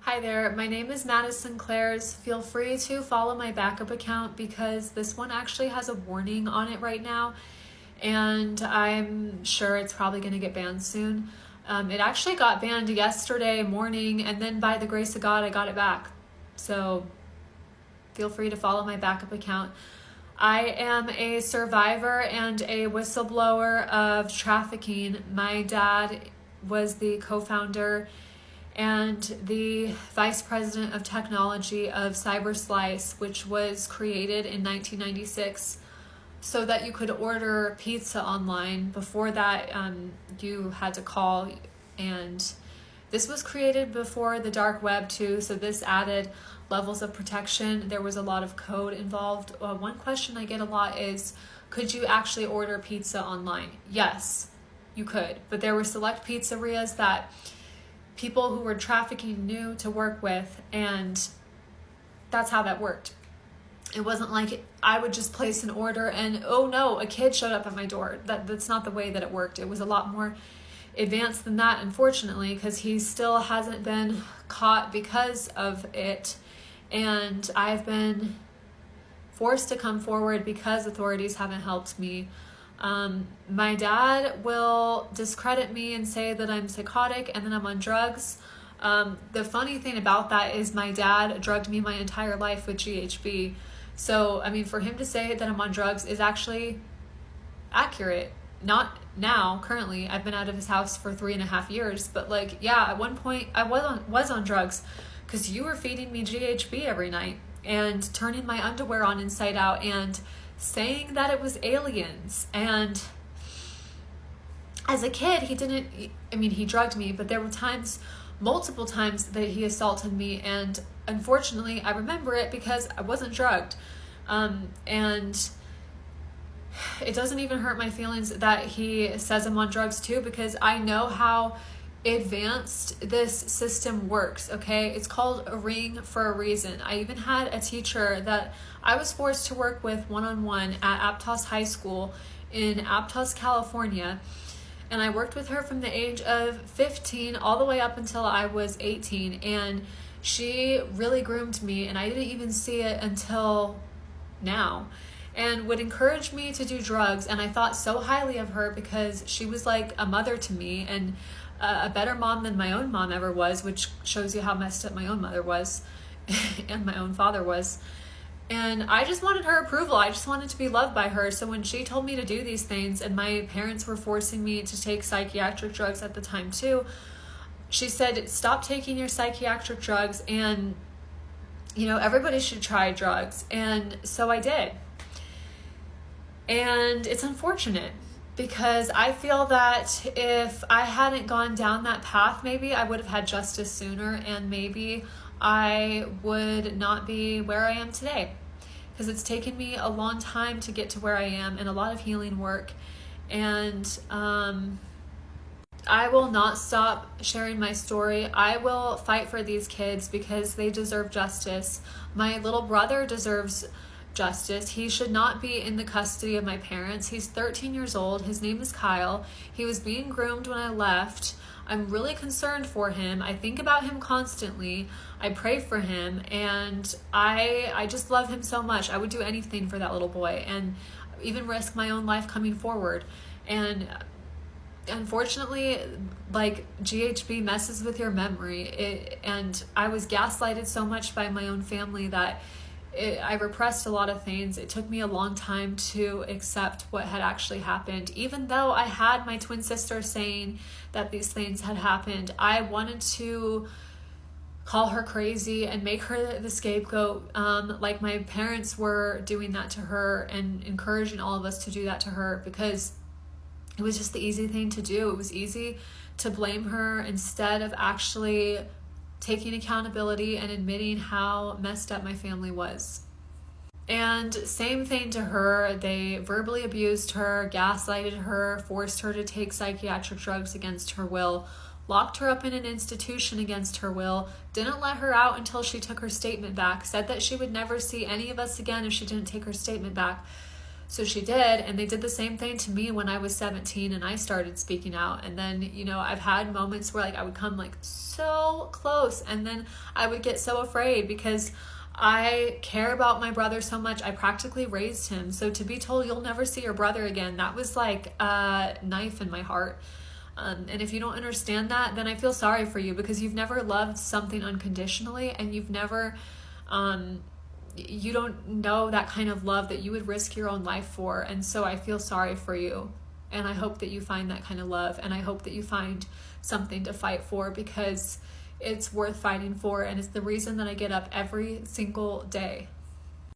Hi there, my name is Madison Clares. Feel free to follow my backup account because this one actually has a warning on it right now, and I'm sure it's probably going to get banned soon. It actually got banned yesterday morning, and then by the grace of God, I got it back. So feel free to follow my backup account. I am a survivor and a whistleblower of trafficking. My dad was the co-founder and the vice president of technology of CyberSlice, which was created in 1996 so that you could order pizza online. Before that, you had to call, and this was created before the dark web too, so this added levels of protection. There was a lot of code involved. One question I get a lot is, could you actually order pizza online? Yes, you could, but there were select pizzerias that people who were trafficking knew to work with, and that's how that worked. It wasn't like I would just place an order and, oh no, a kid showed up at my door. That's not the way that it worked. It was a lot more advanced than that, unfortunately, because he still hasn't been caught because of it. And I've been forced to come forward because authorities haven't helped me. My dad will discredit me and say that I'm psychotic and that I'm on drugs. The funny thing about that is my dad drugged me my entire life with GHB. So, I mean, for him to say that I'm on drugs is actually accurate. Not now, currently. I've been out of his house for 3.5 years. But like, yeah, at one point I was on drugs because you were feeding me GHB every night and turning my underwear on inside out and saying that it was aliens. And as a kid, he drugged me, but there were multiple times that he assaulted me, and unfortunately I remember it because I wasn't drugged. And it doesn't even hurt my feelings that he says I'm on drugs too, because I know how advanced this system works. Okay, it's called a ring for a reason. I even had a teacher that I was forced to work with one-on-one at Aptos High School in Aptos, California, and I worked with her from the age of 15 all the way up until I was 18, and she really groomed me, and I didn't even see it until now, and would encourage me to do drugs. And I thought so highly of her because she was like a mother to me, and a better mom than my own mom ever was, which shows you how messed up my own mother was and my own father was. And I just wanted her approval. I just wanted to be loved by her. So when she told me to do these things, and my parents were forcing me to take psychiatric drugs at the time too, she said, stop taking your psychiatric drugs, and everybody should try drugs. And so I did. And it's unfortunate, because I feel that if I hadn't gone down that path, maybe I would have had justice sooner, and maybe I would not be where I am today, because it's taken me a long time to get to where I am, and a lot of healing work. And I will not stop sharing my story. I will fight for these kids because they deserve justice. My little brother deserves justice. He should not be in the custody of my parents. He's 13 years old. His name is Kyle. He was being groomed when I left. I'm really concerned for him. I think about him constantly. I pray for him, and I just love him so much. I would do anything for that little boy, and even risk my own life coming forward. And unfortunately, like, GHB messes with your memory. And I was gaslighted so much by my own family that I repressed a lot of things. It took me a long time to accept what had actually happened. Even though I had my twin sister saying that these things had happened, I wanted to call her crazy and make her the scapegoat, like my parents were doing that to her and encouraging all of us to do that to her, because it was just the easy thing to do. It was easy to blame her instead of actually taking accountability and admitting how messed up my family was. And same thing to her. They verbally abused her, gaslighted her, forced her to take psychiatric drugs against her will, locked her up in an institution against her will, didn't let her out until she took her statement back, said that she would never see any of us again if she didn't take her statement back. So she did, and they did the same thing to me when I was 17 and I started speaking out. And then, you know, I've had moments where like I would come like so close, and then I would get so afraid because I care about my brother so much. I practically raised him. So to be told you'll never see your brother again, that was like a knife in my heart. And if you don't understand that, then I feel sorry for you, because you've never loved something unconditionally, and you've never, you don't know that kind of love that you would risk your own life for. And so I feel sorry for you. And I hope that you find that kind of love. And I hope that you find something to fight for, because it's worth fighting for. And it's the reason that I get up every single day.